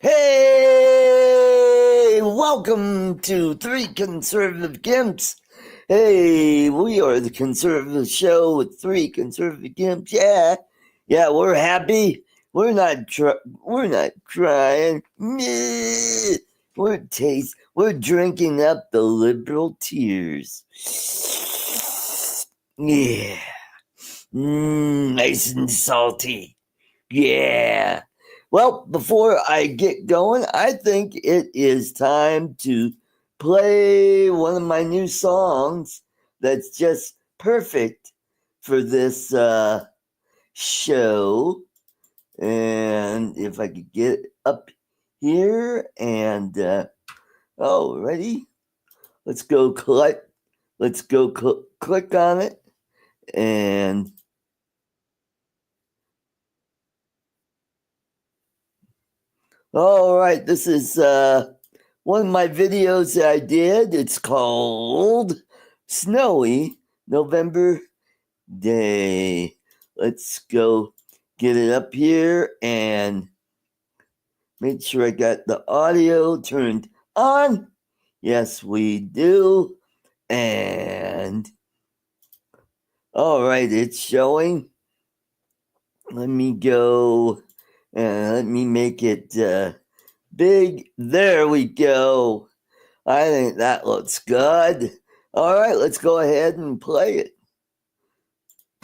Hey, welcome to Three Conservative Gimps. Hey, we are the conservative show with three conservative gimps. Yeah, we're happy. We're not crying. Meh. We're drinking up the liberal tears. Yeah, nice and salty. Yeah. Well, before I get going, I think it is time to play one of my new songs that's just perfect for this show. And if I could get up here and ready? Let's go click. Click on it and all right, this is one of my videos that I did. It's called Snowy November Day. Let's go get it up here and make sure I got the audio turned on. Yes, we do. And all right, it's showing. Let me go and let me make it big. There we go. I think that looks good. All right, let's go ahead and play it.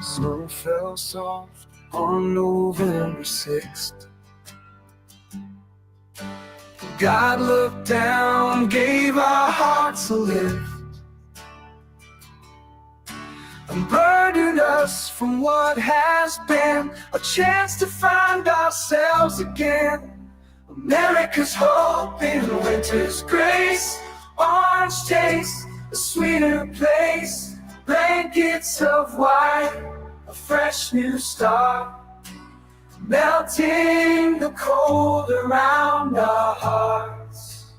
Snow fell soft on November 6th. God looked down, gave our hearts a lift, and burdened us from what has been, a chance to find ourselves again. America's hope in winter's grace, orange taste, a sweeter place, blankets of white, a fresh new start, melting the cold around our hearts.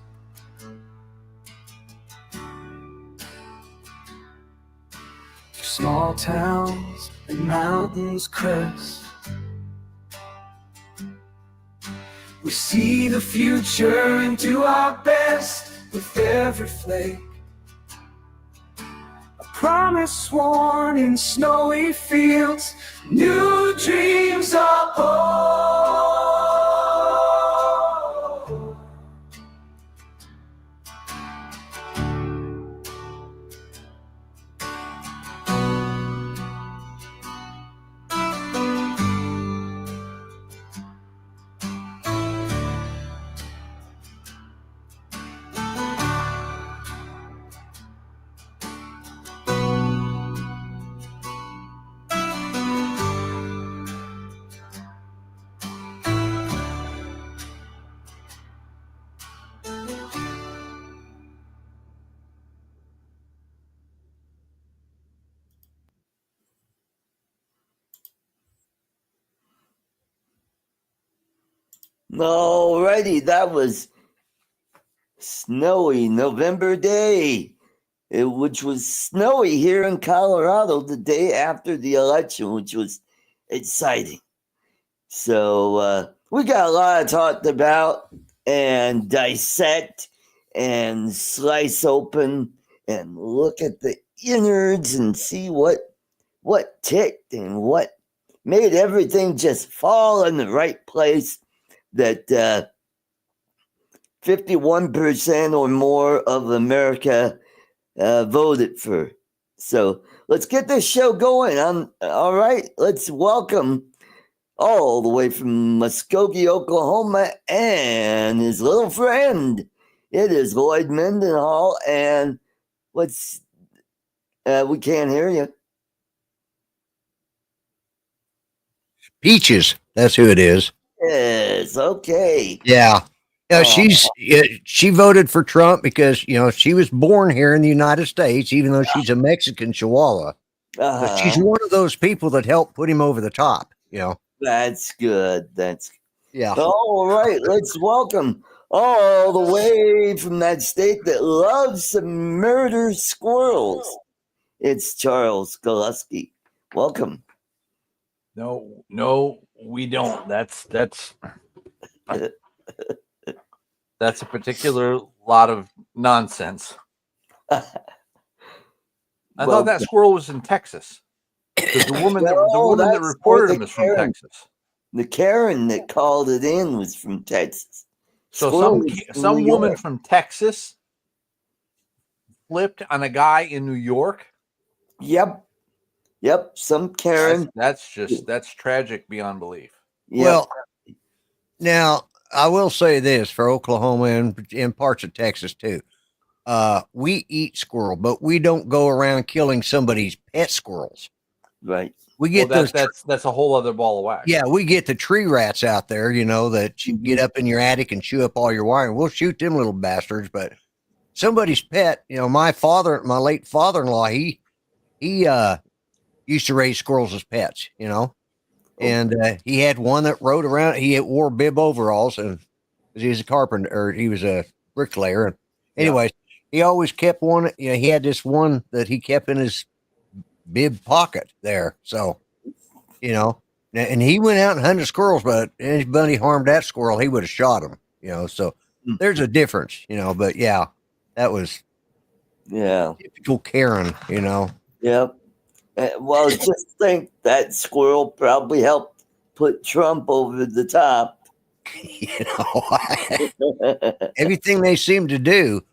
Through small towns and mountains crest, we see the future and do our best with every flake. A promise sworn in snowy fields, new dreams are born. Alrighty, that was Snowy November Day, which was snowy here in Colorado the day after the election, which was exciting. So we got a lot to talk about and dissect and slice open and look at the innards and see what ticked and what made everything just fall in the right place that 51% or more of America voted for. So let's get this show going. All right, let's welcome all the way from Muskogee, Oklahoma, and his little friend. It is Lloyd Mendenhall, and we can't hear you. Peaches, that's who it is. Yes, okay. Yeah. She voted for Trump because, she was born here in the United States, even though she's a Mexican Chihuahua. So she's one of those people that helped put him over the top, That's good. Yeah. All right, let's welcome all the way from that state that loves to murder squirrels. It's Charles Goluski. Welcome. No, we don't. That's That's a particular lot of nonsense. I thought that squirrel was in Texas. Because the woman that reported him is from Texas. The Karen that called it in was from Texas. So some woman from Texas flipped on a guy in New York. Yep. Some Karen. That's tragic beyond belief. Yep. Well, now I will say this for Oklahoma and in parts of Texas too. We eat squirrel, but we don't go around killing somebody's pet squirrels. Right. We get that's a whole other ball of wax. Yeah, we get the tree rats out there, that you get up in your attic and chew up all your wire. We'll shoot them little bastards, but somebody's pet, my late father-in-law, he used to raise squirrels as pets, and he had one that rode around. He wore bib overalls, and he was a carpenter, or he was a bricklayer. And anyways, he always kept one. He had this one that he kept in his bib pocket there. So, and he went out and hunted squirrels, but anybody harmed that squirrel, he would have shot him. So there's a difference, but yeah, that was typical Karen, Yep. Well, just think that squirrel probably helped put Trump over the top. Everything they seem to do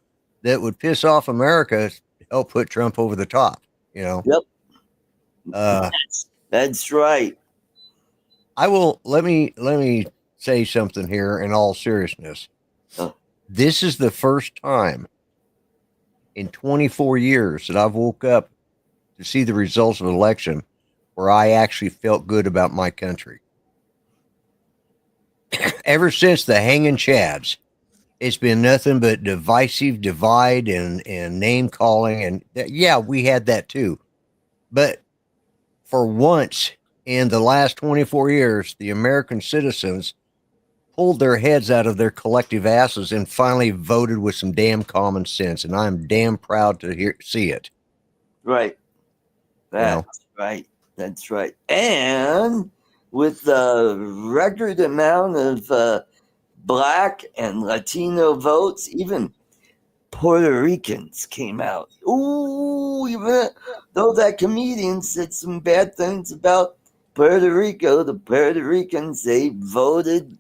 that would piss off America help put Trump over the top, Yep. That's right. I will let me say something here in all seriousness. This is the first time in 24 years that I've woke up to see the results of an election where I actually felt good about my country. Ever since the hanging chads, it's been nothing but divisive divide and name calling. And we had that too. But for once in the last 24 years, the American citizens pulled their heads out of their collective asses and finally voted with some damn common sense. And I'm damn proud to see it. Right. Right. That's right. And with a record amount of Black and Latino votes, even Puerto Ricans came out. Ooh, even though that comedian said some bad things about Puerto Rico, the Puerto Ricans, they voted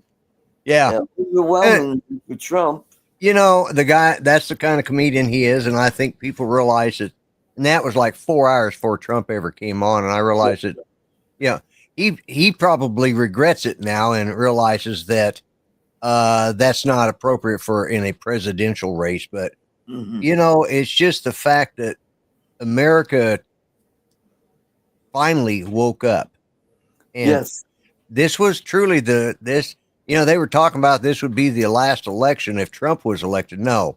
overwhelmingly for Trump. The guy, that's the kind of comedian he is, and I think people realize it. And that was like 4 hours before Trump ever came on, and I realized that, he probably regrets it now and realizes that that's not appropriate in a presidential race. But it's just the fact that America finally woke up, and this was truly they were talking about this would be the last election if Trump was elected. No,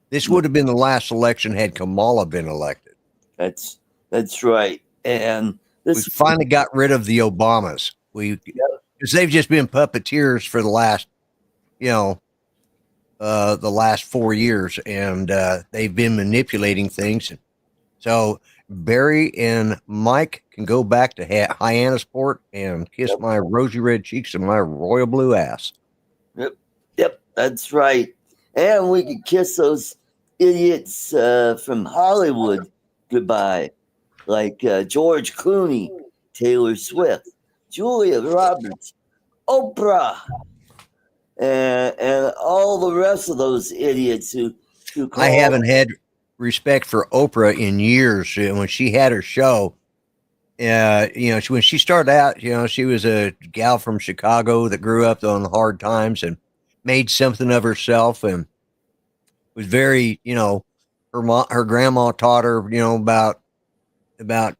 this would have been the last election had Kamala been elected. That's right. And we finally got rid of the Obamas. Because they've just been puppeteers for the last, the last 4 years, and they've been manipulating things. So Barry and Mike can go back to Hyannisport and kiss my rosy red cheeks and my royal blue ass. Yep, that's right. And we could kiss those idiots from Hollywood goodbye, like George Clooney, Taylor Swift, Julia Roberts, Oprah, and all the rest of those idiots who I haven't had respect for Oprah in years. When she had her show, when she started out, she was a gal from Chicago that grew up on the hard times and made something of herself, and was very, her grandma taught her, about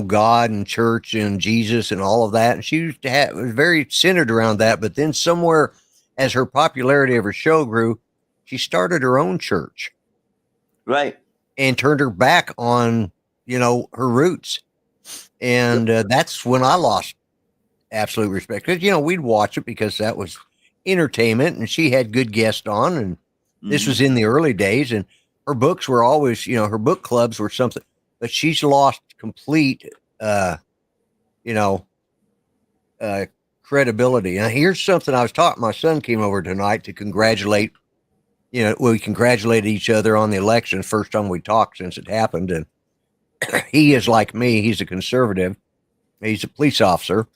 God and church and Jesus and all of that. And she was very centered around that. But then somewhere, as her popularity of her show grew, she started her own church. Right. And turned her back on, her roots. And that's when I lost absolute respect. Because, we'd watch it because that was entertainment, and she had good guests on. And this was in the early days. And her books were always, her book clubs were something. But she's lost complete, credibility. Now, here's something I was talking. My son came over tonight to congratulate. We congratulated each other on the election. First time we talked since it happened, and he is like me. He's a conservative. He's a police officer,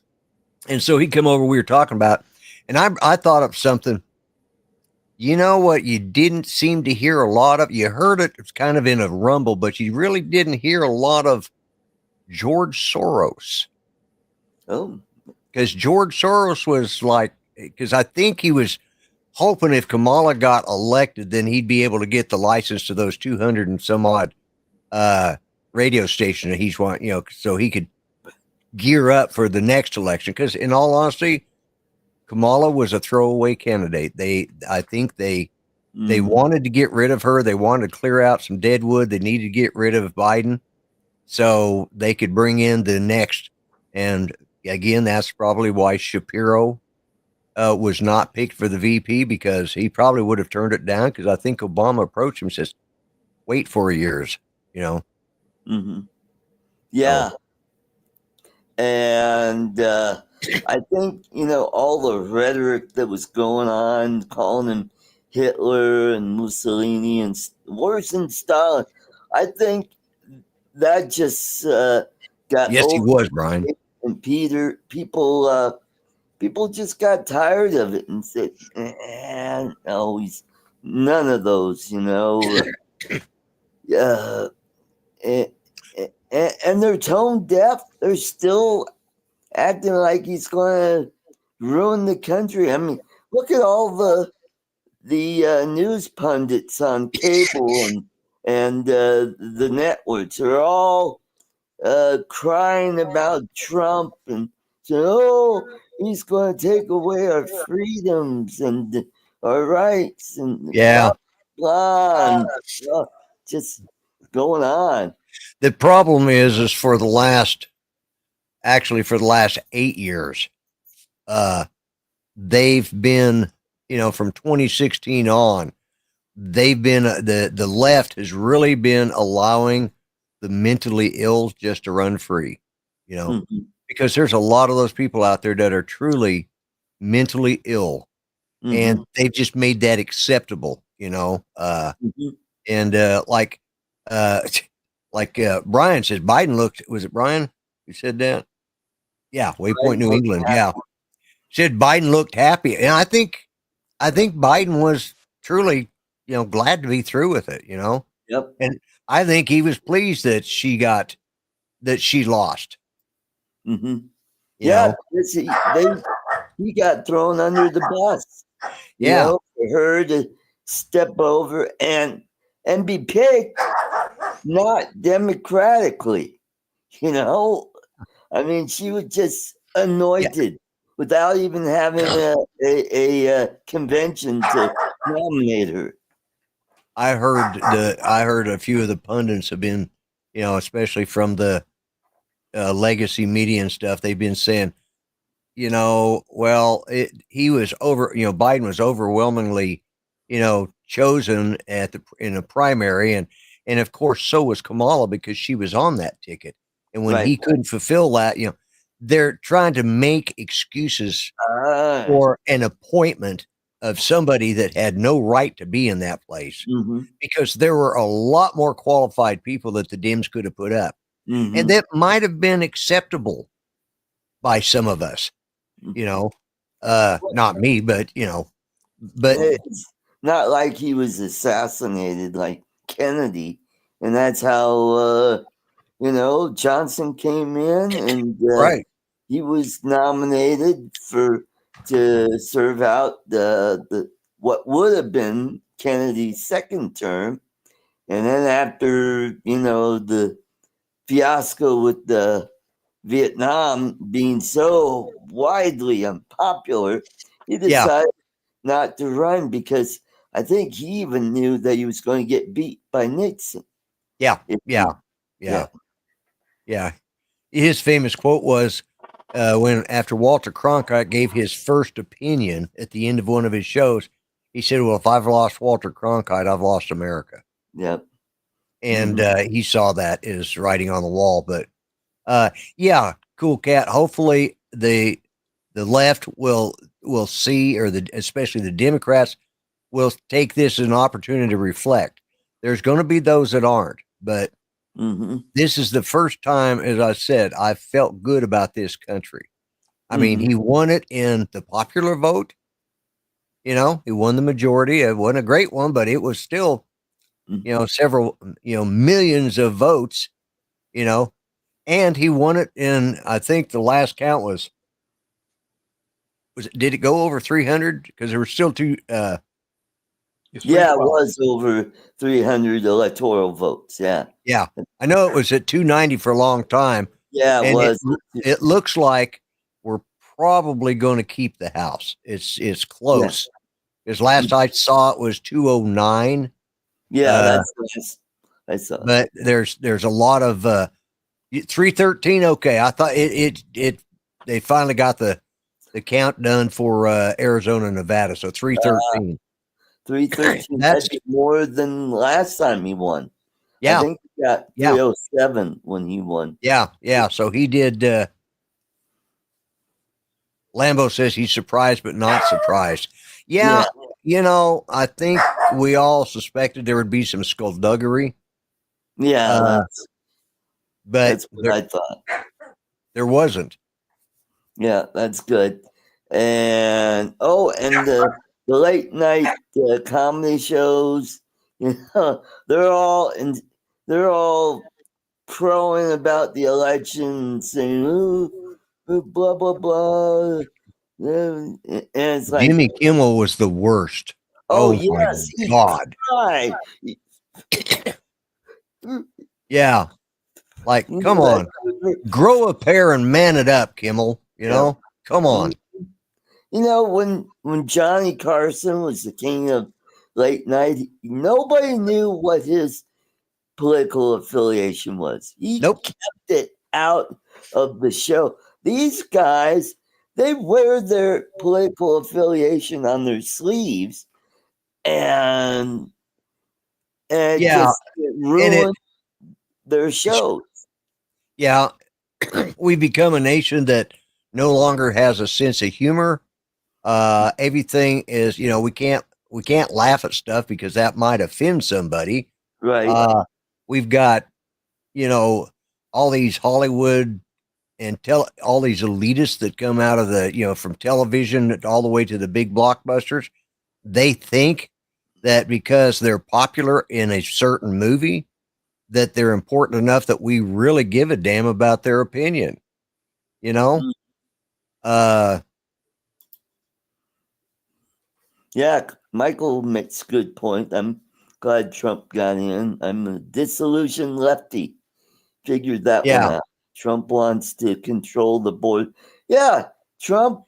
and so he come over. We were talking about, and I thought of something. You know what? You didn't seem to hear a lot of. You heard it kind of in a rumble, but you really didn't hear a lot of George Soros. Oh, because George Soros was like, because I think he was hoping if Kamala got elected, then he'd be able to get the license to those 200 and some odd radio station that he's want, so he could gear up for the next election. Because in all honesty, Kamala was a throwaway candidate. I think they wanted to get rid of her. They wanted to clear out some dead wood. They needed to get rid of Biden so they could bring in the next. And again, that's probably why Shapiro was not picked for the VP, because he probably would have turned it down, because I think Obama approached him and says, wait 4 years, Mm-hmm. Yeah. And I think, all the rhetoric that was going on, calling him Hitler and Mussolini and worse than Stalin, I think that just got Yes, he was, Brian. And people just got tired of it and said, no, he's none of those, and they're tone deaf. They're still acting like he's going to ruin the country. I mean, look at all the news pundits on cable and the networks are all crying about Trump and saying, oh, he's going to take away our freedoms and our rights and blah, blah, and just going on. The problem is for the last 8 years, they've been, from 2016 on, they've been, the left has really been allowing the mentally ill just to run free, because there's a lot of those people out there that are truly mentally ill, and they've just made that acceptable, and like Brian says, Biden looked, was it Brian who said that? Yeah, Waypoint New England. Yeah, said Biden looked happy, and I think Biden was truly, glad to be through with it. Yep. And I think he was pleased that she lost. Mm-hmm. Yeah, he got thrown under the bus. For her to step over and be picked, not democratically. I mean, she was just anointed without even having a convention to nominate her. I heard a few of the pundits have been, especially from the legacy media and stuff, they've been saying, he was Biden was overwhelmingly, chosen in a primary, and of course so was Kamala, because she was on that ticket. And when he couldn't fulfill that, they're trying to make excuses for an appointment of somebody that had no right to be in that place, because there were a lot more qualified people that the Dems could have put up. And that might have been acceptable by some of us, not me, but, but it's not like he was assassinated like Kennedy. And that's how, Johnson came in and he was nominated to serve out the what would have been Kennedy's second term. And then after, the fiasco with the Vietnam being so widely unpopular, he decided not to run, because I think he even knew that he was going to get beat by Nixon. Yeah. His famous quote was when after Walter Cronkite gave his first opinion at the end of one of his shows, he said, well, if I've lost Walter Cronkite, I've lost America. Yep. And he saw that as writing on the wall. But cool cat. Hopefully the left will see, or especially the Democrats will take this as an opportunity to reflect. There's going to be those that aren't, but this is the first time, as I said, I felt good about this country. I mean, he won it in the popular vote. You know, he won the majority. It wasn't a great one, but it was still, you know, several, you know, millions of votes, you know, and he won it in, I think the last count did it go over 300? Because there were still two. Yeah, it was over 300 electoral votes. Yeah. Yeah. I know it was at 290 for a long time. Yeah, it was. It looks like we're probably going to keep the House. It's close. Because last I saw it was 209. Yeah, that's nice. I saw. But there's a lot of 313. Okay, I thought they finally got the count done for Arizona and Nevada. So 313. 313. That's more than last time he won. Yeah, I think he got 307 when he won. Yeah. So he did. Lambo says he's surprised, but not surprised. Yeah, you know, I think we all suspected there would be some skullduggery. Yeah, but that's what I thought. There wasn't. Yeah, that's good. And the late night comedy shows, you know, they're all crowing about the election, saying blah blah blah. And it's like Jimmy Kimmel was the worst. Oh yes, my God. Yeah. Like, come on. Grow a pair and man it up, Kimmel. You know? Come on. You know, when Johnny Carson was the king of late night, nobody knew what his political affiliation was. He kept it out of the show. These guys, they wear their political affiliation on their sleeves, and just ruin their shows. Yeah, we become a nation that no longer has a sense of humor. Everything is, you know, we can't laugh at stuff because that might offend somebody. Right. We've got, you know, all these Hollywood and all these elitists that come out of the, you know, from television all the way to the big blockbusters. They think that because they're popular in a certain movie, that they're important enough that we really give a damn about their opinion. You know? Yeah, Michael makes a good point. I'm glad Trump got in. I'm a disillusioned lefty. Figured that one out. Trump wants to control the board. Yeah, Trump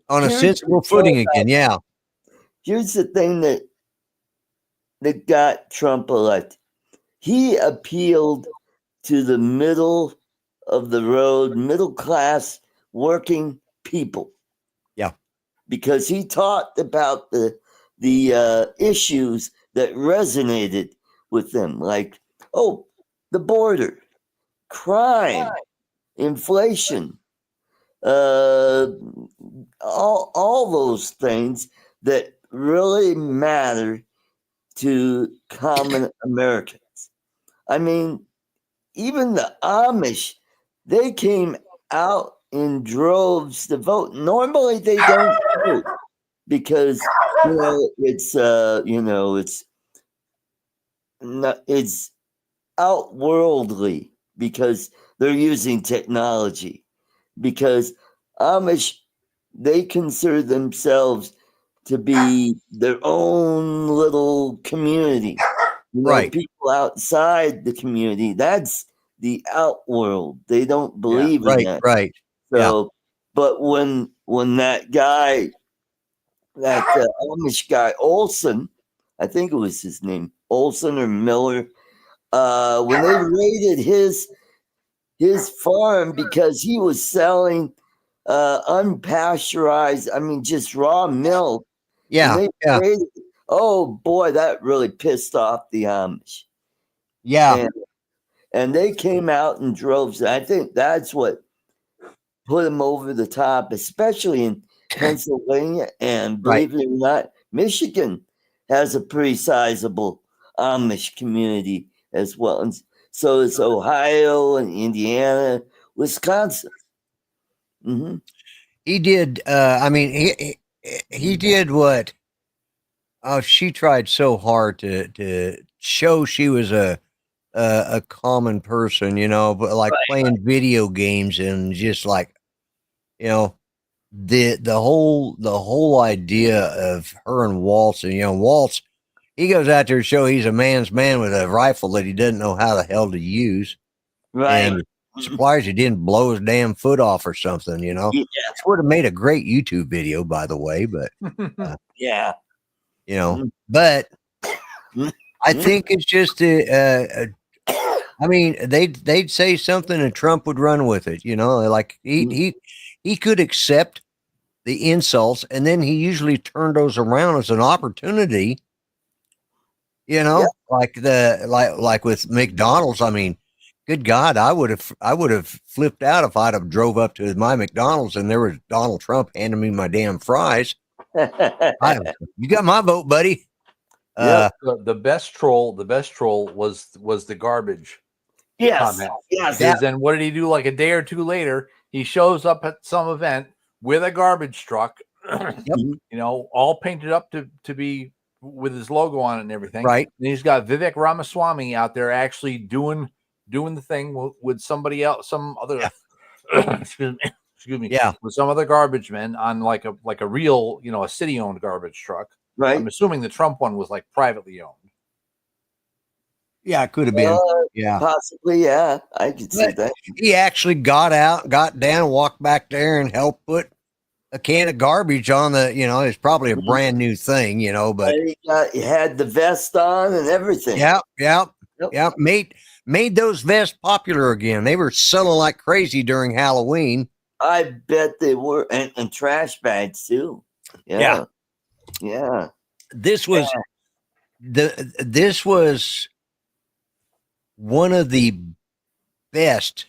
on a sensible footing again. Yeah. Here's the thing that got Trump elected. He appealed to the middle of the road, middle class, working people. Yeah. Because he talked about the issues that resonated with them, like, the border, crime, inflation, all those things that really matter to common Americans. I mean, even the Amish, they came out in droves to vote. Normally they don't vote because it's outworldly, because they're using technology. Because Amish, they consider themselves to be their own little community. Right. People outside the community, that's the outworld. They don't believe in that. Right. So, but when that guy, that Amish guy, Olson, I think it was his name, Olson or Miller, when they raided his farm because he was selling unpasteurized, just raw milk. Yeah. Raided, oh boy, that really pissed off the Amish. Yeah. And they came out in droves. I think that's what put him over the top, especially in Pennsylvania, and believe it or not, Michigan has a pretty sizable Amish community as well, and so it's Ohio and Indiana, Wisconsin. Mm-hmm. He did. I mean, he did what? Oh, she tried so hard to show she was a common person, you know, but like playing video games and just like, you know, the whole idea of her and Waltz, and you know, Waltz, he goes out there to show he's a man's man with a rifle that he doesn't know how the hell to use. Right. And surprised he didn't blow his damn foot off or something, you know. Yeah. It would have made a great YouTube video, by the way, but yeah. You know, but I think it's just I mean, they'd say something and Trump would run with it, you know, like he could accept the insults, and then he usually turned those around as an opportunity, you know, like with McDonald's. I mean, good God, I would have flipped out if I'd have drove up to my McDonald's and there was Donald Trump handing me my damn fries. You got my vote, buddy. The best troll was the garbage. Comment. Yes. And what did he do? Like a day or two later, he shows up at some event with a garbage truck, you know, all painted up to be with his logo on it and everything. Right. And he's got Vivek Ramaswamy out there actually doing the thing with somebody else, some other. Excuse me. Yeah. With some other garbage men on like a real, you know, a city-owned garbage truck. Right. I'm assuming the Trump one was like privately owned. Yeah, it could have been. Yeah. Possibly, yeah. I could see that. He actually got out, got down, walked back there and helped put a can of garbage on the, you know, it's probably a brand new thing, you know, but he had the vest on and everything. Yeah. Made those vests popular again. They were selling like crazy during Halloween. I bet they were, and trash bags too. Yeah. This was one of the best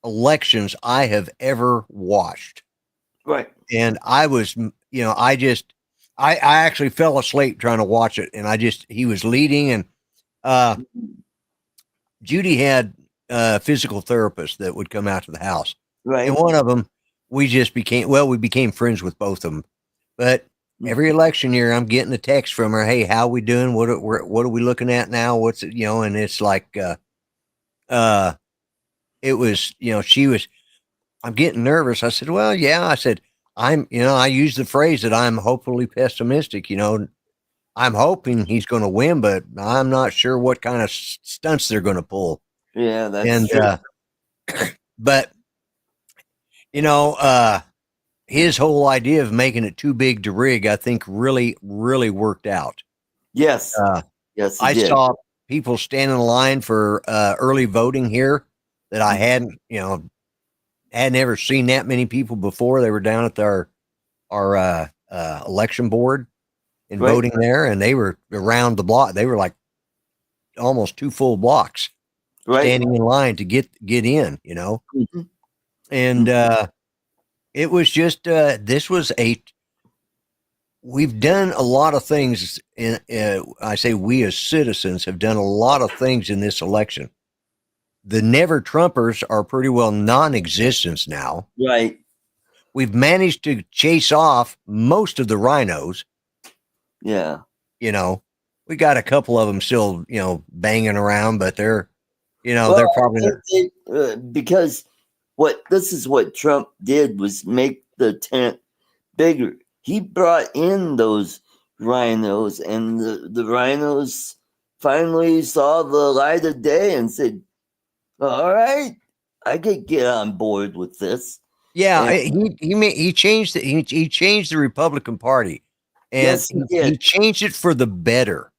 elections I have ever watched. Right. And I was, you know, I actually fell asleep trying to watch it, and he was leading, and Judy had a physical therapist that would come out to the house. Right. And one of them, we became friends with both of them. But every election year, I'm getting a text from her. Hey, how we doing? What are we looking at now? What's it, you know? And it's like, it was, you know, I'm getting nervous. I said, well, yeah. I said, I use the phrase that I'm hopefully pessimistic. You know, I'm hoping he's going to win, but I'm not sure what kind of stunts they're going to pull. Yeah, that's true. But you know, his whole idea of making it too big to rig, I think, really, really worked out. Yes. Yes. I saw people stand in line for early voting here that I hadn't ever seen that many people before. They were down at our election board and voting there, and they were around the block. They were like almost 2 full blocks standing in line to get in, you know. Mm-hmm. And it was just we've done a lot of things I say we as citizens have done a lot of things in this election. The never Trumpers are pretty well non-existent now. Right. We've managed to chase off most of the rhinos. Yeah. You know, we got a couple of them still, you know, banging around, but they're, you know, they're probably because this is what Trump did was make the tent bigger. He brought in those rhinos, and the rhinos finally saw the light of day and said, all right, I could get on board with this. Yeah, and he changed the Republican Party, and yes, he changed it for the better.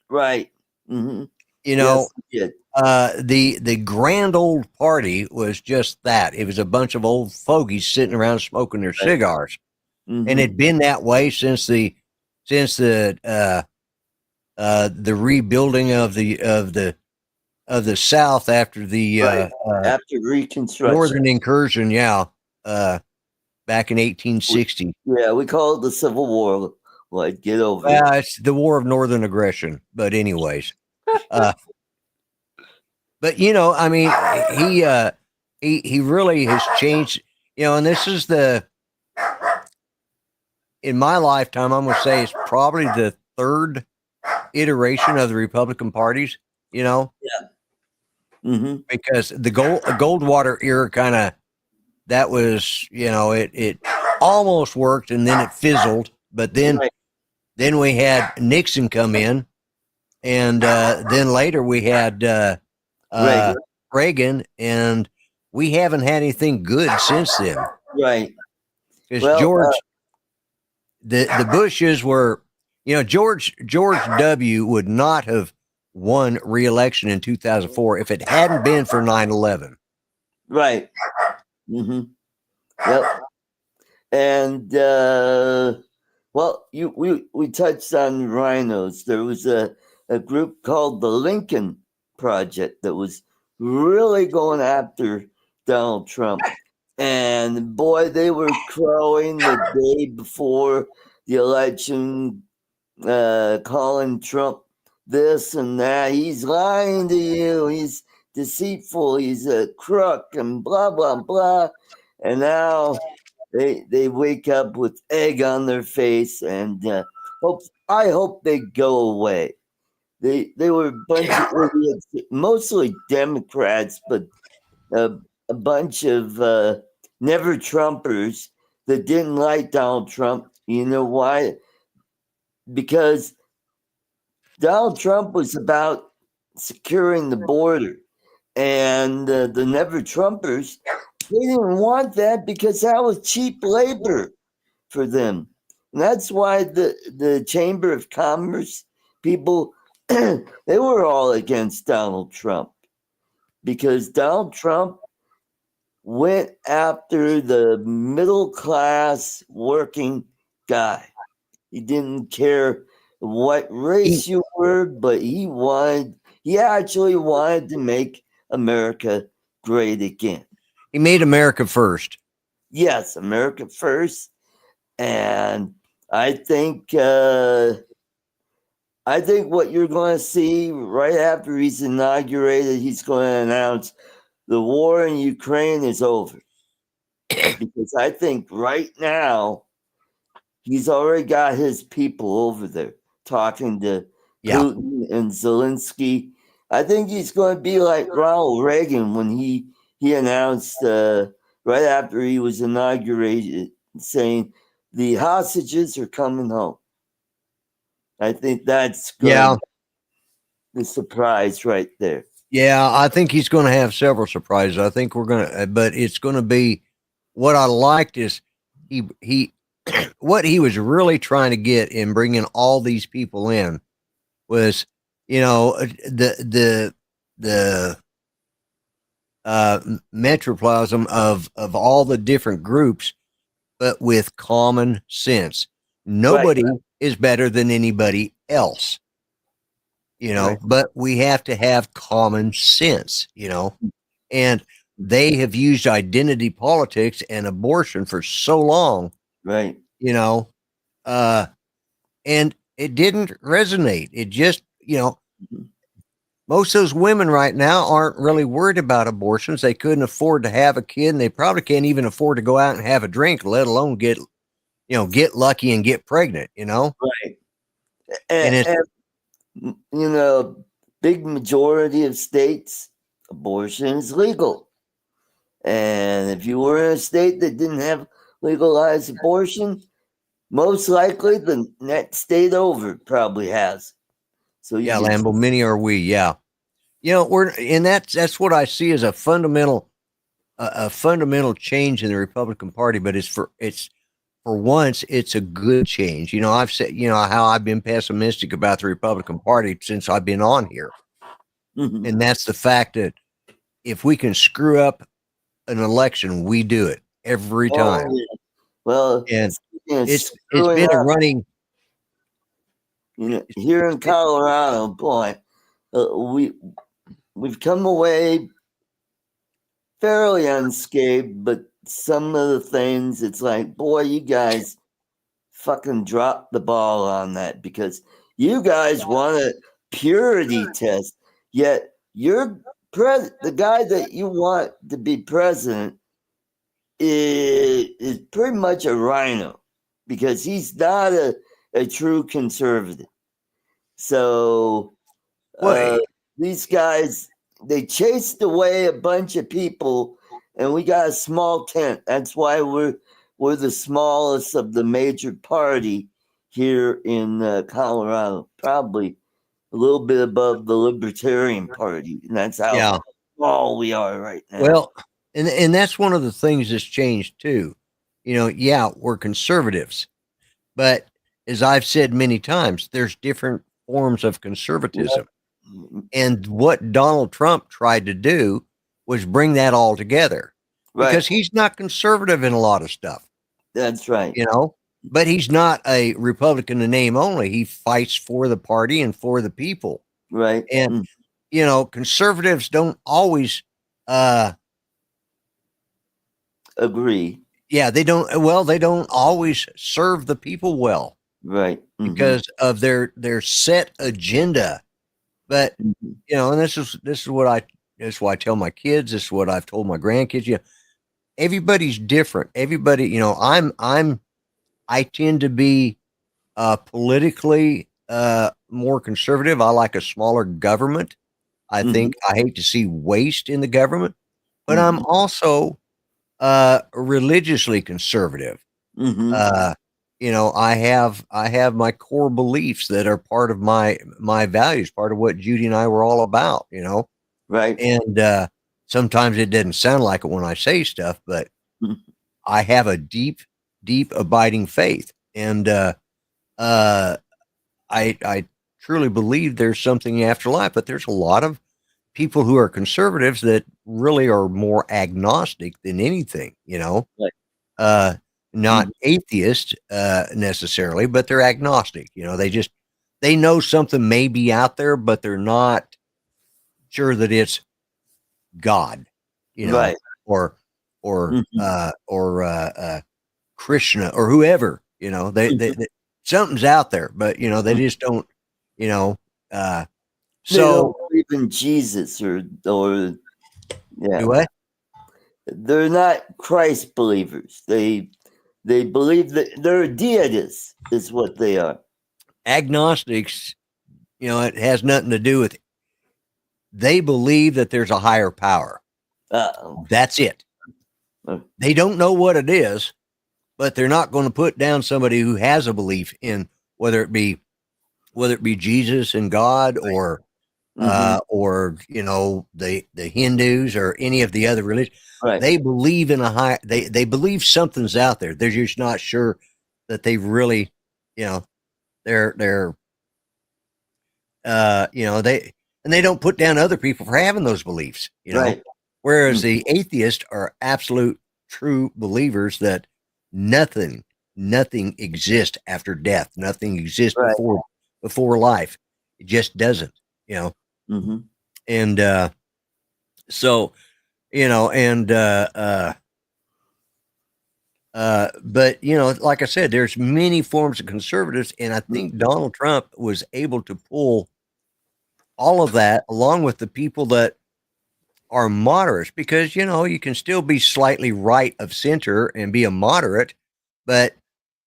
Right. Mm-hmm. You know, yes, he did. The grand old party was just that. It was a bunch of old fogies sitting around smoking their cigars, and it'd been that way since the rebuilding of the South after the after Reconstruction, Northern incursion. Yeah. back in 1860. Yeah, we call it the Civil War. Like, get over it. It's the War of Northern Aggression. But anyways, but you know, I mean, he really has changed. You know, and this is in my lifetime, I'm going to say it's probably the third iteration of the Republican parties. You know, because the Goldwater era kind of, that was, you know, it almost worked and then it fizzled, but then we had Nixon come in, and then later we had Reagan, and we haven't had anything good since then. Right. Because George, the Bushes were, you know, George W. would not have won re-election in 2004 if it hadn't been for 9/11. Right. Yep. And well, we touched on rhinos. There was a group called the Lincoln Project that was really going after Donald Trump. And boy, they were crowing the day before the election, calling Trump this and that. He's lying to you. He's deceitful. He's a crook and blah, blah, blah. And now they wake up with egg on their face, and I hope they go away. They were a bunch of idiots, mostly Democrats, but a bunch of never Trumpers that didn't like Donald Trump. You know why? Because Donald Trump was about securing the border, and the never Trumpers, they didn't want that because that was cheap labor for them. And that's why the Chamber of Commerce people, they were all against Donald Trump, because Donald Trump went after the middle class working guy. He didn't care what race you were, but he actually wanted to make America great again. He made America first. Yes, America first. And I think what you're going to see right after he's inaugurated, he's going to announce the war in Ukraine is over. Because I think right now he's already got his people over there talking to Putin and Zelensky. I think he's going to be like Ronald Reagan when he announced right after he was inaugurated, saying the hostages are coming home. I think that's the surprise right there. Yeah, I think he's going to have several surprises. I think we're going to, but it's going to be, what I liked is he what he was really trying to get in bringing all these people in was, you know, the metroplasm of all the different groups, but with common sense. Nobody is better than anybody else, you know, but we have to have common sense, you know, and they have used identity politics and abortion for so long, you know, and it didn't resonate. It just, you know, most of those women right now aren't really worried about abortions. They couldn't afford to have a kid, and they probably can't even afford to go out and have a drink, let alone get lucky and get pregnant, you know? Right. And you know, big majority of states, abortion is legal. And if you were in a state that didn't have legalized abortion, most likely the next state over probably has. So Lambo, many are we, You know, that's what I see as a fundamental change in the Republican Party, but for once, it's a good change. You know, I've said, you know, how I've been pessimistic about the Republican Party since I've been on here. And that's the fact that if we can screw up an election, we do it every time. Well, and it's been a running. You know, here in Colorado, boy, we've come away fairly unscathed, but some of the things, it's like, boy, you guys fucking dropped the ball on that, because you guys want a purity test, yet the guy that you want to be president is pretty much a rhino, because he's not a true conservative. So these guys, they chased away a bunch of people, and we got a small tent. That's why we're the smallest of the major party here in Colorado, probably a little bit above the Libertarian Party, and that's how small we are right now. Well, and that's one of the things that's changed too. You know, yeah, we're conservatives, but as I've said many times, there's different forms of conservatism. And what Donald Trump tried to do was bring that all together, because he's not conservative in a lot of stuff. That's right. You know, but he's not a Republican in name only. He fights for the party and for the people. Right. And, you know, conservatives don't always agree. Yeah, they don't always serve the people well. Right. Because of their set agenda. But you know, and this is why I tell my kids, this is what I've told my grandkids, you know, everybody's different. Everybody, you know, I tend to be politically more conservative. I like a smaller government. I think I hate to see waste in the government, but I'm also religiously conservative. You know, I have my core beliefs that are part of my values, part of what Judy and I were all about, you know? Right. And sometimes it doesn't sound like it when I say stuff, but I have a deep abiding faith. And I truly believe there's something after life, but there's a lot of people who are conservatives that really are more agnostic than anything, you know? Right. Not atheist necessarily, but they're agnostic. You know, they know something may be out there, but they're not sure that it's God, you know, right. or Krishna or whoever, you know, they something's out there, but you know, they just don't, you know, they so don't believe in Jesus or yeah. What? They're not Christ believers. They believe that they're deities, is what they are. Agnostics, you know, it has nothing to do with it. They believe that there's a higher power. That's it. They don't know what it is, but they're not going to put down somebody who has a belief in whether it be Jesus and God or you know, the Hindus or any of the other religions. Right. They believe in they believe something's out there. They're just not sure that they really, you know, they're you know, they don't put down other people for having those beliefs, you know. Right. Whereas the atheists are absolute true believers that nothing exists after death. Nothing exists before life. It just doesn't, you know. And so, you know, and but you know, like I said, there's many forms of conservatives, and I think Donald Trump was able to pull all of that along with the people that are moderates, because you know, you can still be slightly right of center and be a moderate, but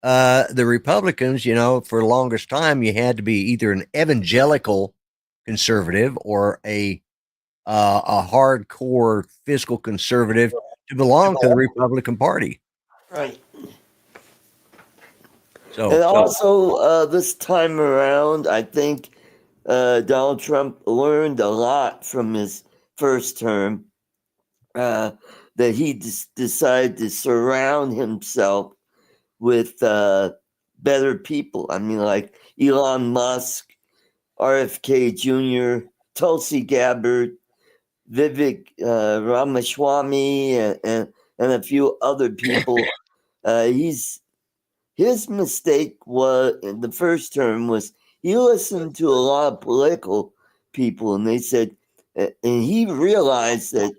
the Republicans, you know, for the longest time, you had to be either an evangelical conservative or a hardcore fiscal conservative to belong to the Republican Party. Right. So, and also this time around, I think Donald Trump learned a lot from his first term, that he decided to surround himself with better people. I mean, like Elon Musk, RFK Jr., Tulsi Gabbard, Vivek Ramaswamy, and a few other people. His mistake was in the first term was he listened to a lot of political people, and they said, and he realized that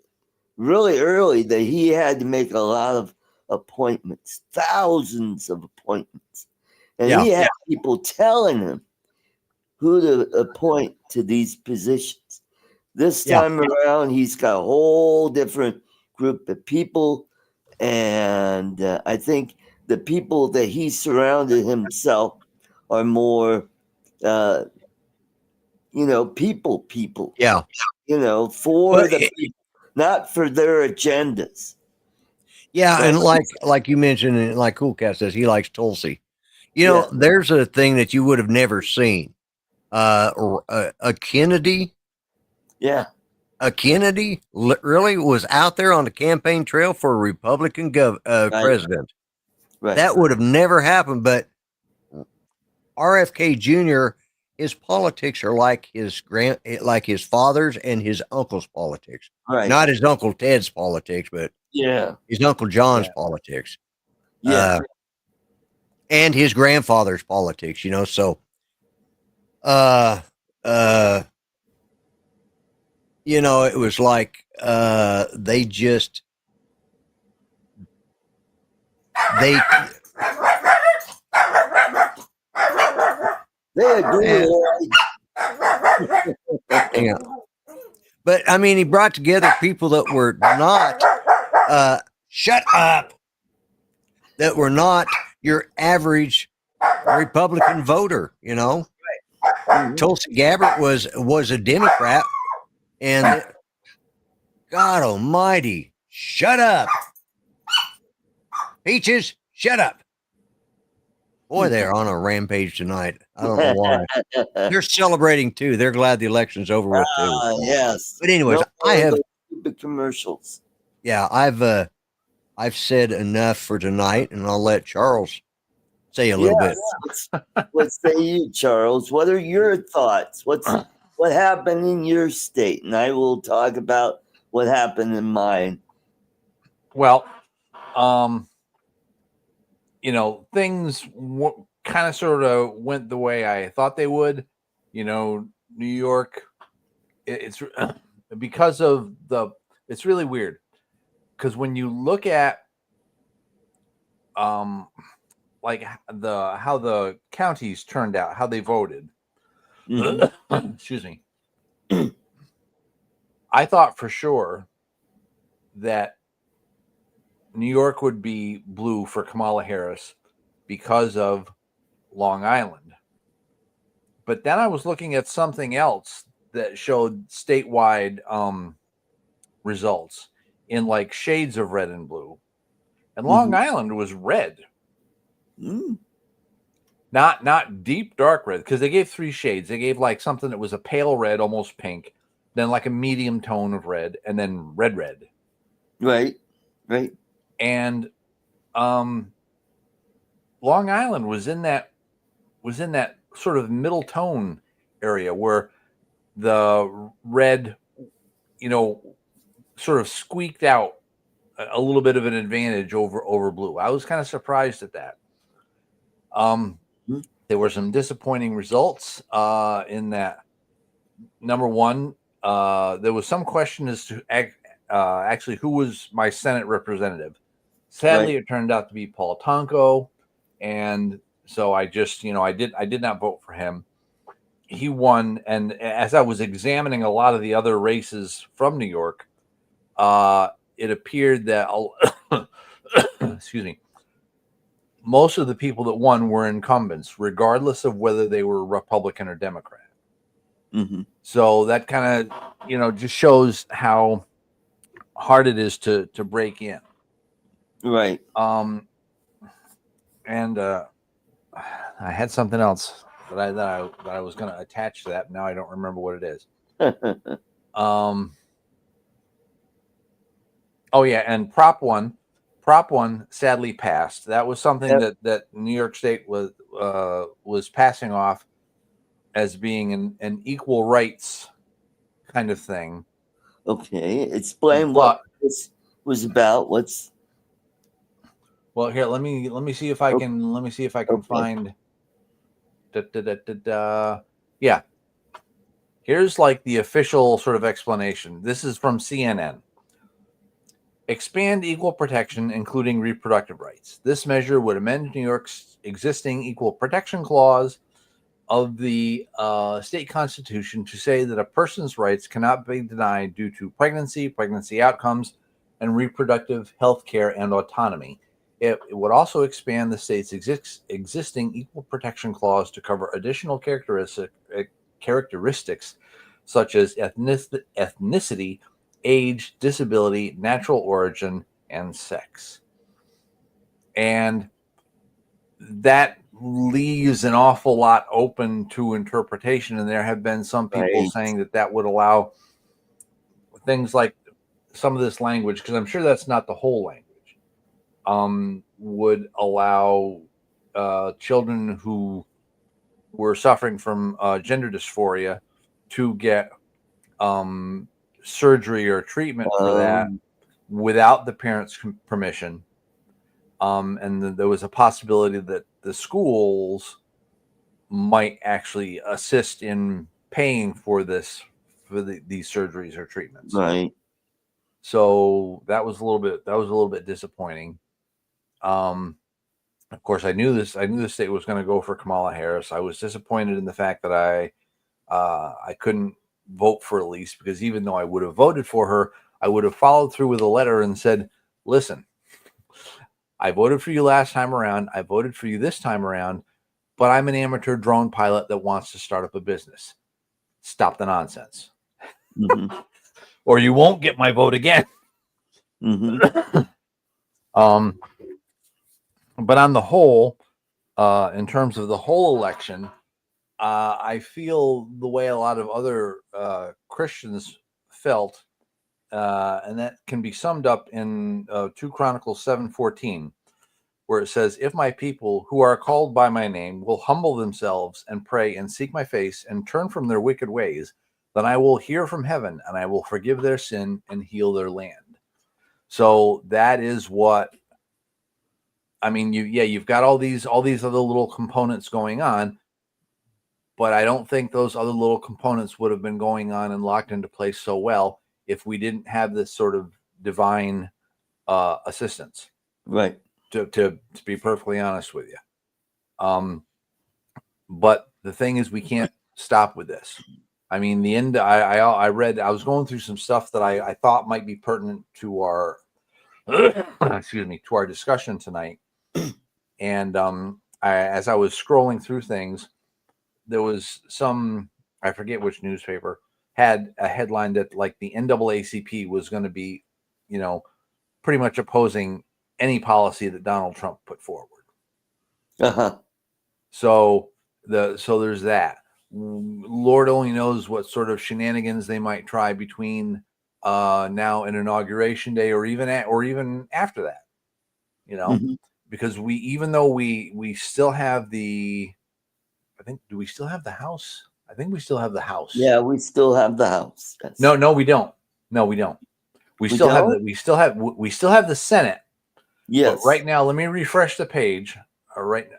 really early that he had to make a lot of appointments, thousands of appointments. And he had people telling him who to appoint to these positions. This time around, he's got a whole different group of people. And I think the people that he surrounded himself are more, people. Yeah. For the people, not for their agendas. Yeah. And like you mentioned, and like Cool Cat says, he likes Tulsi. There's a thing that you would have never seen. A Kennedy. Yeah. A Kennedy really was out there on the campaign trail for a Republican president. Right. That would have never happened. But RFK Jr., his politics are like his father's and his uncle's politics. Right. Not his Uncle Ted's politics, but his Uncle John's politics. Yeah. And his grandfather's politics, so it was like they agree. But I mean, he brought together people that were not shut up, that were not your average Republican voter, Mm-hmm. Tulsi Gabbard was a Democrat, and God almighty, shut up. Peaches, shut up. Boy, they're on a rampage tonight. I don't know why. They're celebrating too. They're glad the election's over with too. Yes. But anyways, I have stupid commercials. Yeah, I've said enough for tonight, and I'll let Charles say a little bit. What say you, Charles? What are your thoughts? What happened in your state? And I will talk about what happened in mine. Well, things kind of sort of went the way I thought they would. New York, it's because of it's really weird, because when you look at like how the counties turned out, how they voted. Mm-hmm. Excuse me. I thought for sure that New York would be blue for Kamala Harris because of Long Island. But then I was looking at something else that showed statewide results in like shades of red and blue. And Long Island was red. Mm. Not deep dark red, because they gave 3 shades. They gave like something that was a pale red, almost pink, then like a medium tone of red, and then red. Right. And Long Island was in that sort of middle tone area where the red, sort of squeaked out a little bit of an advantage over blue. I was kind of surprised at that. There were some disappointing results in that. Number one, there was some question as to actually who was my Senate representative. Sadly, It turned out to be Paul Tonko, and so I just, I did not vote for him. He won, and as I was examining a lot of the other races from New York, it appeared that excuse me, most of the people that won were incumbents, regardless of whether they were Republican or Democrat. Mm-hmm. So that kind of, just shows how hard it is to break in. Right. And I had something else that I was going to attach to that. Now I don't remember what it is. Oh yeah, and Prop 1 sadly passed. That was something that New York State was passing off as being an equal rights kind of thing. Okay, explain what this was about. Well, here, let me see if I can find. Yeah, here's like the official sort of explanation. This is from CNN. expand equal protection, including reproductive rights. This measure would amend New York's existing equal protection clause of the state constitution to say that a person's rights cannot be denied due to pregnancy, pregnancy outcomes, and reproductive health care and autonomy. It would also expand the state's existing equal protection clause to cover additional characteristics such as ethnicity, age, disability, natural origin, and sex. And that leaves an awful lot open to interpretation. And there have been some people saying that that would allow things like some of this language, because I'm sure that's not the whole language, would allow children who were suffering from gender dysphoria to get surgery or treatment for that without the parents' permission. And there was a possibility that the schools might actually assist in paying for this, for these surgeries or treatments. Right. So that was a little bit disappointing. Of course, I knew the state was going to go for Kamala Harris. I was disappointed in the fact that I couldn't vote for Elise, because even though I would have voted for her, I would have followed through with a letter and said, listen, I voted for you last time around. I voted for you this time around, but I'm an amateur drone pilot that wants to start up a business. Stop the nonsense. Mm-hmm. Or you won't get my vote again. Mm-hmm. But on the whole, in terms of the whole election, I feel the way a lot of other Christians felt, and that can be summed up in 2 Chronicles 7:14, where it says, if my people who are called by my name will humble themselves and pray and seek my face and turn from their wicked ways, then I will hear from heaven and I will forgive their sin and heal their land. So that is what, I mean, you've got all these other little components going on, but I don't think those other little components would have been going on and locked into place so well if we didn't have this sort of divine assistance. Right. To be perfectly honest with you. But the thing is, we can't stop with this. I mean, the end, I read, I was going through some stuff that I thought might be pertinent to our, excuse me, to our discussion tonight. And as I was scrolling through things, there was some, I forget which newspaper, had a headline that like the NAACP was going to be, pretty much opposing any policy that Donald Trump put forward. Uh-huh. So there's that. Lord only knows what sort of shenanigans they might try between now and Inauguration Day, or even after that, Mm-hmm. because even though we still have do we still have the House? I think we still have the House. Yeah, we still have the House. Yes. No, we don't. We still have the Senate. Yes. But right now, let me refresh the page. Right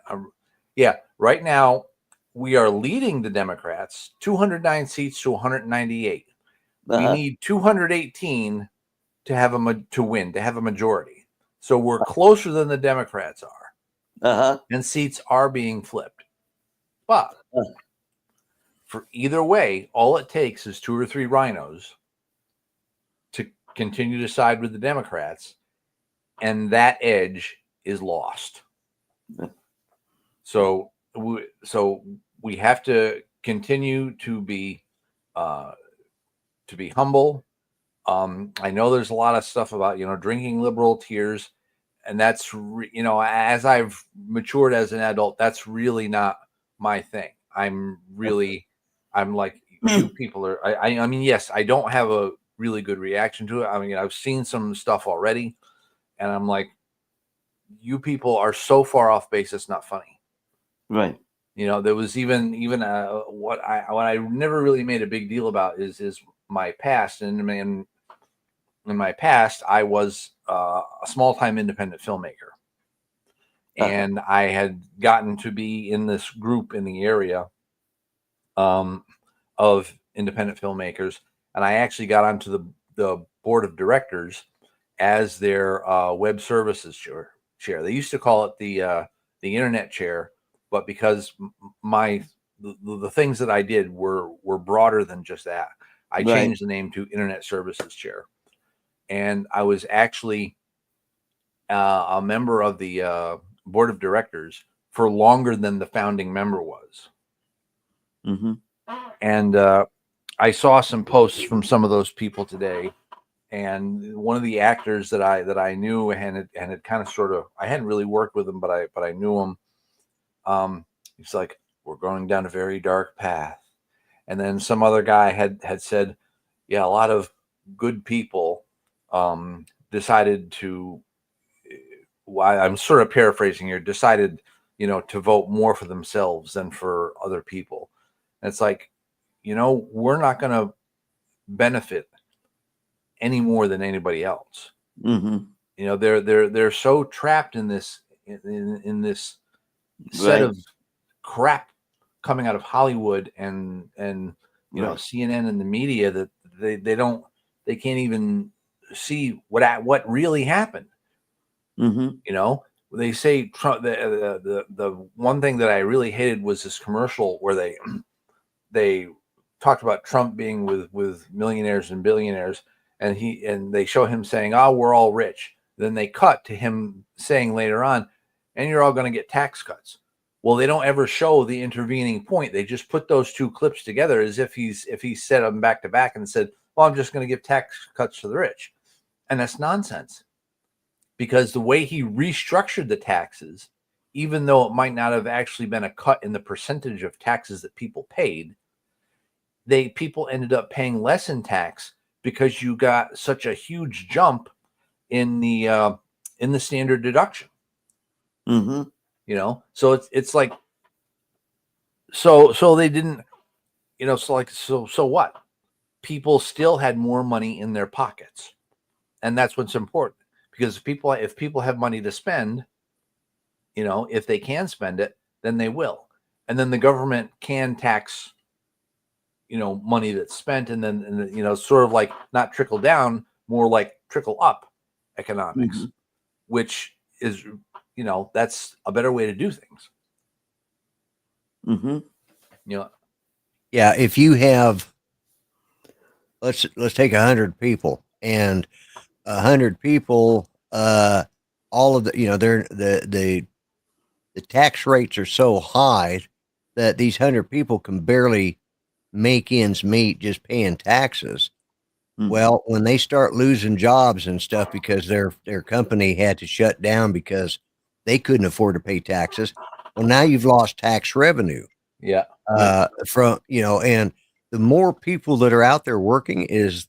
now, we are leading the Democrats 209 seats to 198. Uh-huh. We need 218 to have a majority. So we're closer than the Democrats are. Uh-huh. And seats are being flipped. But for either way, all it takes is 2 or 3 rhinos to continue to side with the Democrats, and that edge is lost. So we have to continue to be humble. I know there's a lot of stuff about drinking liberal tears, and that's as I've matured as an adult, that's really not my thing. I'm like you people are. I mean, yes, I don't have a really good reaction to it. I mean, I've seen some stuff already, and I'm like, you people are so far off base, it's not funny. Right. There was even what I never really made a big deal about is my past. And in my past, I was a small-time independent filmmaker. Uh-huh. And I had gotten to be in this group in the area of independent filmmakers. And I actually got onto the board of directors. as their web services chair. They used to call it the internet chair, but because the things that I did were broader than just that, I changed the name to Internet Services Chair. And I was actually a member of the board of directors for longer than the founding member was. Mm-hmm. And I saw some posts from some of those people today. And one of the actors that I knew and had kind of sort of, I hadn't really worked with him, but I knew him. He's like, we're going down a very dark path. And then some other guy had said, yeah, a lot of good people decided to, I'm sort of paraphrasing here, decided, to vote more for themselves than for other people. And it's like, we're not going to benefit any more than anybody else. Mm-hmm. They're so trapped in this in this set of crap coming out of Hollywood and CNN and the media that they can't even see what really happened. Mm-hmm. They say Trump. The one thing that I really hated was this commercial where they talked about Trump being with millionaires and billionaires, and they show him saying, "Oh, we're all rich." Then they cut to him saying later on, "And you're all going to get tax cuts." Well, they don't ever show the intervening point. They just put those two clips together as if he said them back to back and said, "Well, I'm just going to give tax cuts to the rich," and that's nonsense. Because the way he restructured the taxes, even though it might not have actually been a cut in the percentage of taxes that people paid, people ended up paying less in tax because you got such a huge jump in the standard deduction. Mm-hmm. So it's like, so they didn't, so what? People still had more money in their pockets, and that's what's important. Because if people have money to spend, if they can spend it, then they will. And then the government can tax, money that's spent, and then, sort of like not trickle down, more like trickle up economics, which is, that's a better way to do things. Yeah. If you have, let's take 100 people, and 100 people, all of the, they're the tax rates are so high that these 100 people can barely make ends meet just paying taxes. Well, when they start losing jobs and stuff because their company had to shut down because they couldn't afford to pay taxes, well, now you've lost tax revenue. Yeah. From, and the more people that are out there working is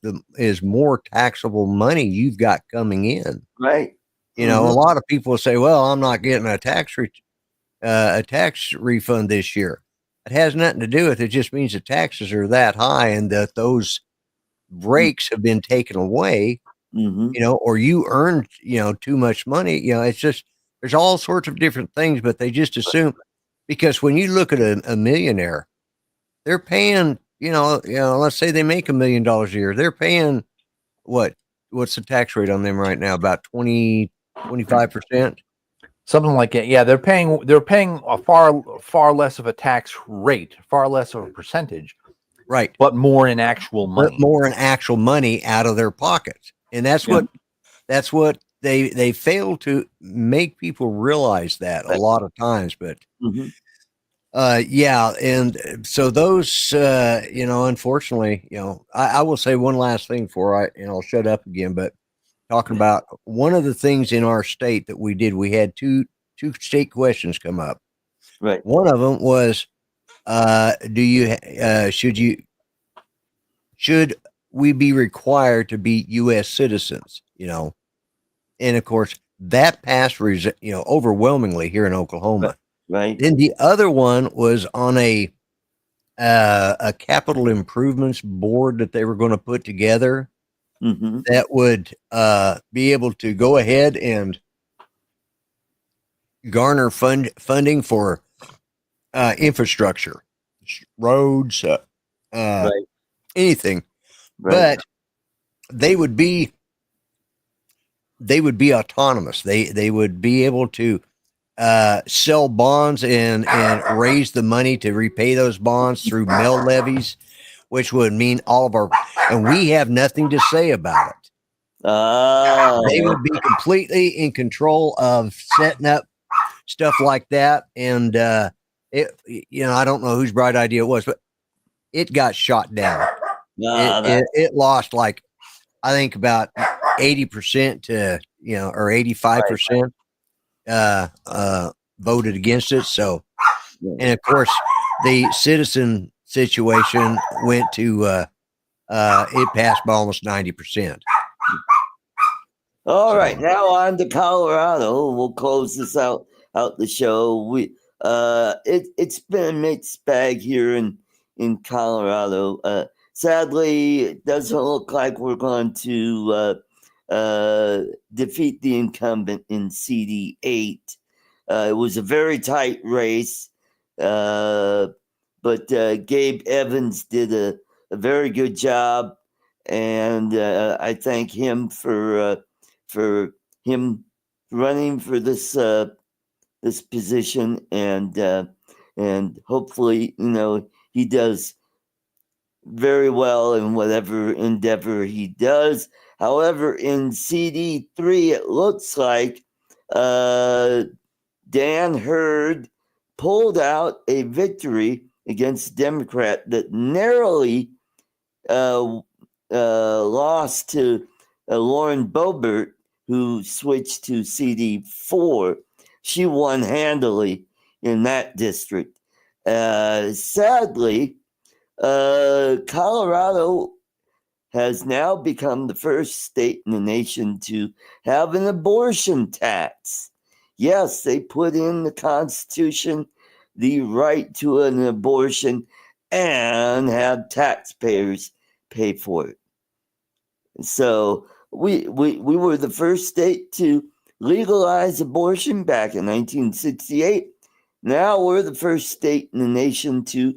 more taxable money you've got coming in. Right. A lot of people say, well, I'm not getting a tax refund this year. It has nothing to do with it. It just means the taxes are that high and that those breaks have been taken away, or you earned, too much money. It's just, there's all sorts of different things, but they just assume, because when you look at a millionaire, they're paying, let's say they make $1 million a year. They're paying what's the tax rate on them right now? About 25%. Something like that. Yeah, they're paying a far less of a tax rate, far less of a percentage, right? But more in actual money. Out of their pockets, and that's what they fail to make people realize that a lot of times. But and so those, unfortunately, I will say one last thing and I'll shut up again, but talking about one of the things in our state that we did, we had two state questions come up. Right. One of them was, should we be required to be U.S. citizens? And of course that passed, overwhelmingly here in Oklahoma. Right. Then the other one was on a capital improvements board that they were going to put together that would be able to go ahead and garner funding for infrastructure, roads, anything. But they would be they would be autonomous. They would be able to sell bonds and raise the money to repay those bonds through mill levies, which would mean all of our, and we have nothing to say about it. They would be completely in control of setting up stuff like that. And it, you know, I don't know whose bright idea it was, but it got shot down. It lost, like, I think about 80% to, you know, or 85% voted against it. So, and of course, the citizen situation went to it passed by almost 90%. All right, now on to Colorado. We'll close this out the show. We it's been a mixed bag here in Colorado. Sadly, it doesn't look like we're going to defeat the incumbent in CD8. It was a very tight race, but Gabe Evans did a very good job, and I thank him for him running for this this position, and hopefully, you know, he does very well in whatever endeavor he does. However, in CD3, it looks like Dan Hurd pulled out a victory against Democrat that narrowly lost to Lauren Boebert, who switched to CD4. She won handily in that district. Sadly, Colorado has now become the first state in the nation to have an abortion tax. Yes, they put in the Constitution the right to an abortion and have taxpayers pay for it. So we were the first state to legalize abortion back in 1968. Now we're the first state in the nation to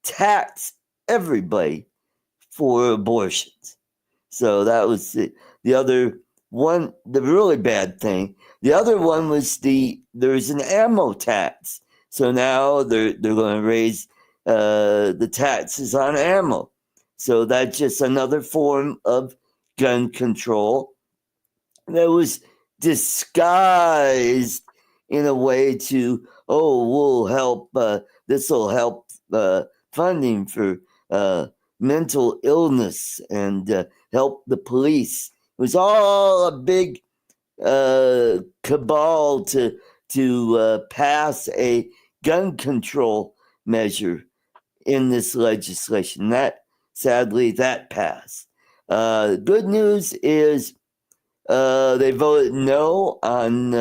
tax everybody for abortions. So that was the other one, the really bad thing. The other one was there's an ammo tax. So now they're going to raise the taxes on ammo. So that's just another form of gun control that was disguised in a way to, we'll help, this will help funding for mental illness and help the police. It was all a big cabal to pass a gun control measure in this legislation. Sadly, that passed. Good news is they voted no on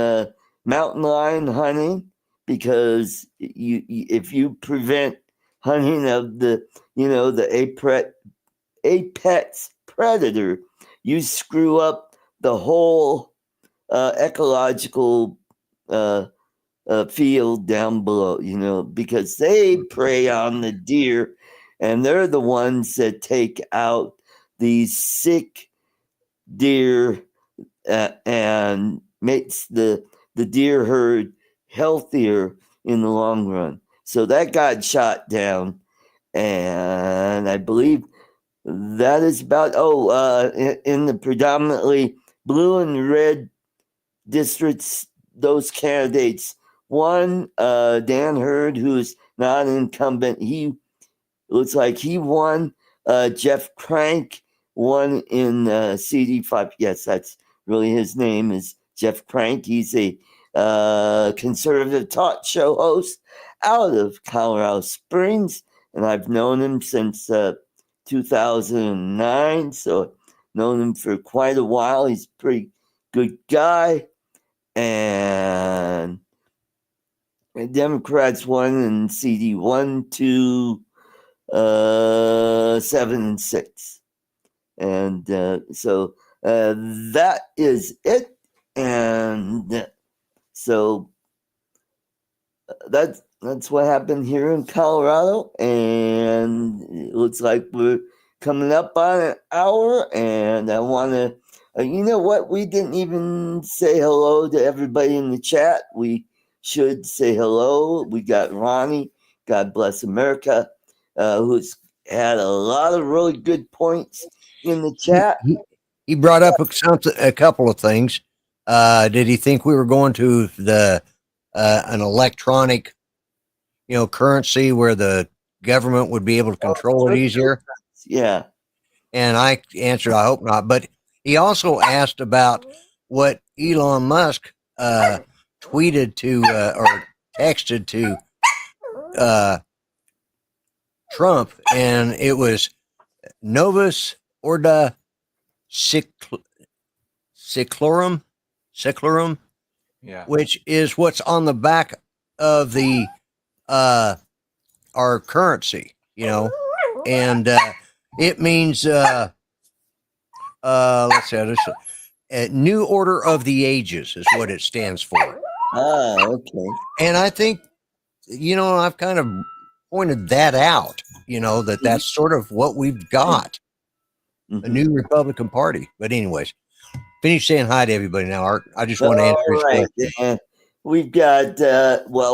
mountain lion hunting, because if you prevent hunting of the apex predator, you screw up the whole ecological field down below, because they prey on the deer, and they're the ones that take out these sick deer and makes the deer herd healthier in the long run. So that got shot down, and I believe that is about in the predominantly blue and red districts, those candidates won. Dan Hurd, who's not an incumbent, he looks like he won. Jeff Crank won in CD5. Yes, that's really his name, is Jeff Crank. He's a conservative talk show host out of Colorado Springs, and I've known him since 2009, so I've known him for quite a while. He's a pretty good guy, and Democrats won in CD 1, 2, 7, and 6. And so that is it. And so that's what happened here in Colorado. And it looks like we're coming up on an hour. And I want to You know what? We didn't even say hello to everybody in the chat. We should say hello. We got Ronnie, God bless America, who's had a lot of really good points in the chat. He brought up a couple of things. Did he think we were going to the an electronic, currency where the government would be able to control it easier? Yeah. And I answered, I hope not. But he also asked about what Elon Musk tweeted to or texted to Trump, and it was Novus Ordo Seclorum, yeah, which is what's on the back of the our currency, and it means let's see, New Order of the Ages is what it stands for. Okay. And I think, I've kind of pointed that out, that's sort of what we've got, a new Republican Party. But anyways, finish saying hi to everybody now, Art. I just want to answer his question. We've got,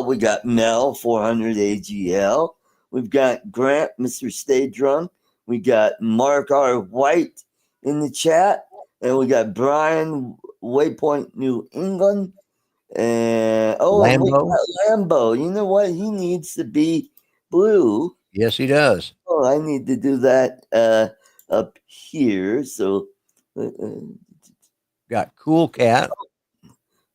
we got Mel, 400 AGL. We've got Grant, Mr. Stay Drunk. We got Mark R. White in the chat. And we got Brian, Waypoint, New England. And Lambo. You know what? He needs to be blue. Yes, he does. Oh, I need to do that up here. So got Cool Cat.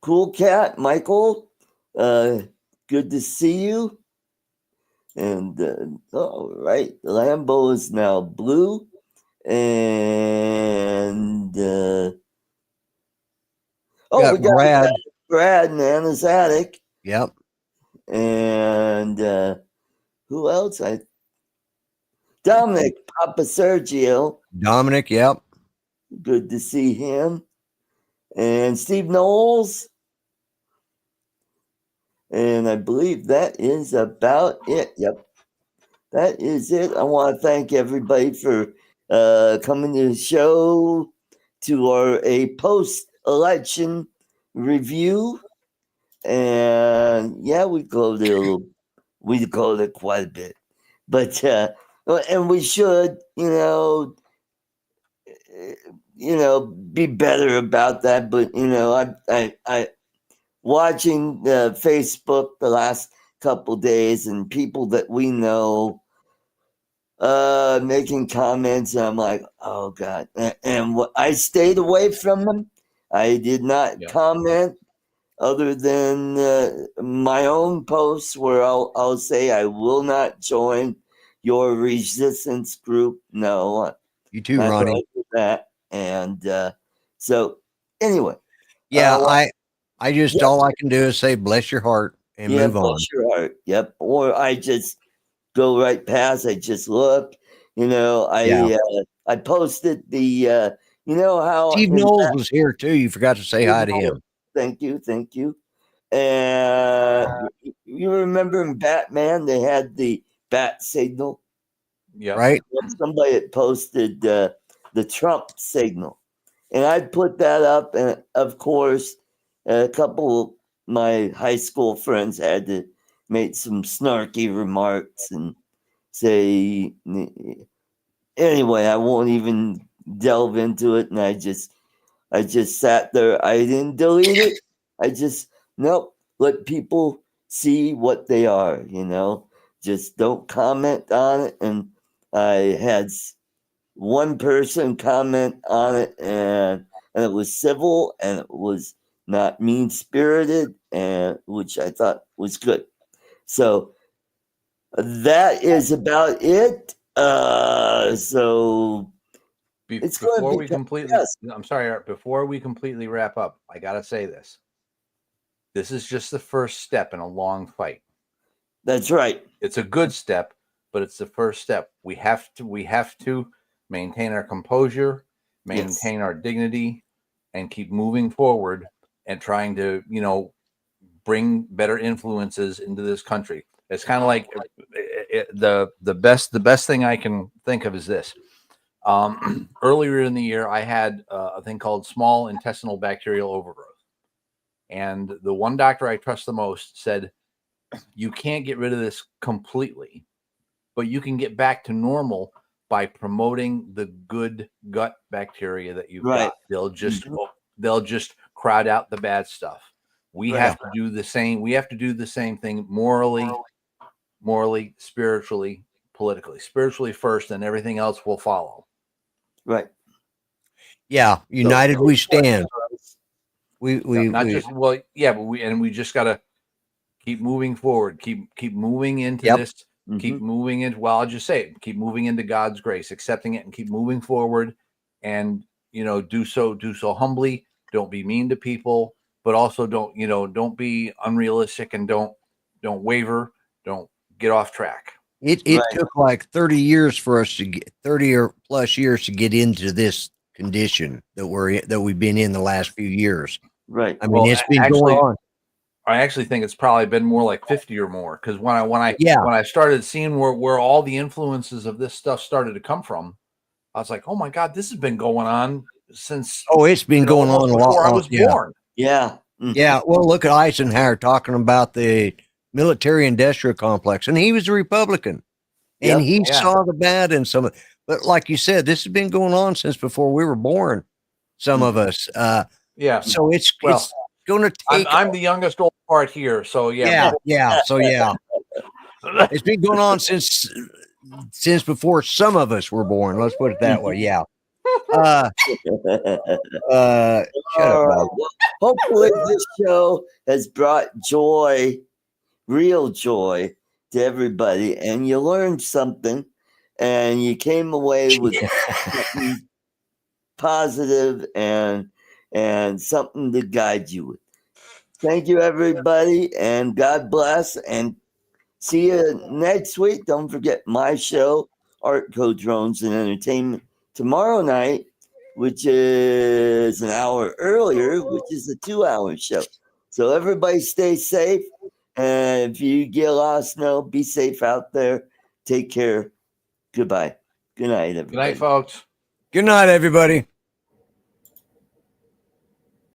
Cool Cat, Michael. Good to see you. And all right, Lambo is now blue. And we got Brad in Anna's attic. Yep. And who else? Dominic, Papa Sergio. Dominic, yep. Good to see him. And Steve Knowles. And I believe that is about it. Yep. That is it. I want to thank everybody for coming to the show, to a post-election review. And yeah, we closed it quite a bit. But and we should, be better about that. But I watching Facebook the last couple days, and people that we know making comments, and I'm like, oh God. And I stayed away from them. I did not comment other than my own posts where I'll say I will not join your resistance group. No. You too, Ronnie. That. And so anyway. Yeah, I just, all I can do is say, bless your heart and move on. Bless your heart. Yep. Or I just go right past. I just look, I posted the, how Steve Knowles was here too. You forgot to say hi to him. Thank you. And you remember in Batman, they had the bat signal. Yeah. Right. Somebody had posted the Trump signal. And I put that up, and of course, a couple of my high school friends had to make some snarky remarks and say, anyway, I won't even delve into it. And I just sat there. I didn't delete it. I just, let people see what they are, just don't comment on it. And I had one person comment on it, and it was civil, and it was not mean-spirited, and which I thought was good. So that is about it. So before we completely, I'm sorry, Art, before we completely wrap up, I gotta say this. This is just the first step in a long fight. That's right. It's a good step, but it's the first step. We have to maintain our composure, maintain our dignity, and keep moving forward and trying to, bring better influences into this country. It's kind of like the best thing I can think of is this. Earlier in the year, I had a thing called small intestinal bacterial overgrowth. And the one doctor I trust the most said, you can't get rid of this completely, but you can get back to normal by promoting the good gut bacteria that you've got. They'll just crowd out the bad stuff. We have to do the same. We have to do the same thing morally, spiritually, politically. Spiritually first, and everything else will follow. Right. Yeah. United we stand. We just got to keep moving forward. Keep moving into this. Keep moving into. Well, I'll just say it. Keep moving into God's grace, accepting it, and keep moving forward. And do so humbly. Don't be mean to people, but also don't be unrealistic, and don't waver. Don't get off track. It took like 30 years for us to get 30 or plus years to get into this condition that we've been in the last few years. Right. I mean, it's been going on. I actually think it's probably been more like 50 or more, because when I started seeing where all the influences of this stuff started to come from, I was like, oh my God, this has been going on since. Oh, it's been going on a lot before I was born. Yeah. Yeah. Well, look at Eisenhower talking about the military industrial complex, and he was a Republican, and he saw the bad in some of. But like you said, this has been going on since before we were born. Some of us. So it's going to take. I'm the youngest old part here, so yeah. So it's been going on since before some of us were born. Let's put it that way. Yeah. Shut up, Bob. Hopefully this show has brought joy, real joy, to everybody, and you learned something, and you came away with something positive and something to guide you with. Thank you, everybody, and God bless, and see you next week. Don't forget my show, Art, Code, Drones, and Entertainment, tomorrow night, which is an hour earlier, which is a 2-hour show. So everybody stay safe, and if you get lost, be safe out there. Take care. Goodbye. Good night, everybody. Good night, folks. Good night, everybody.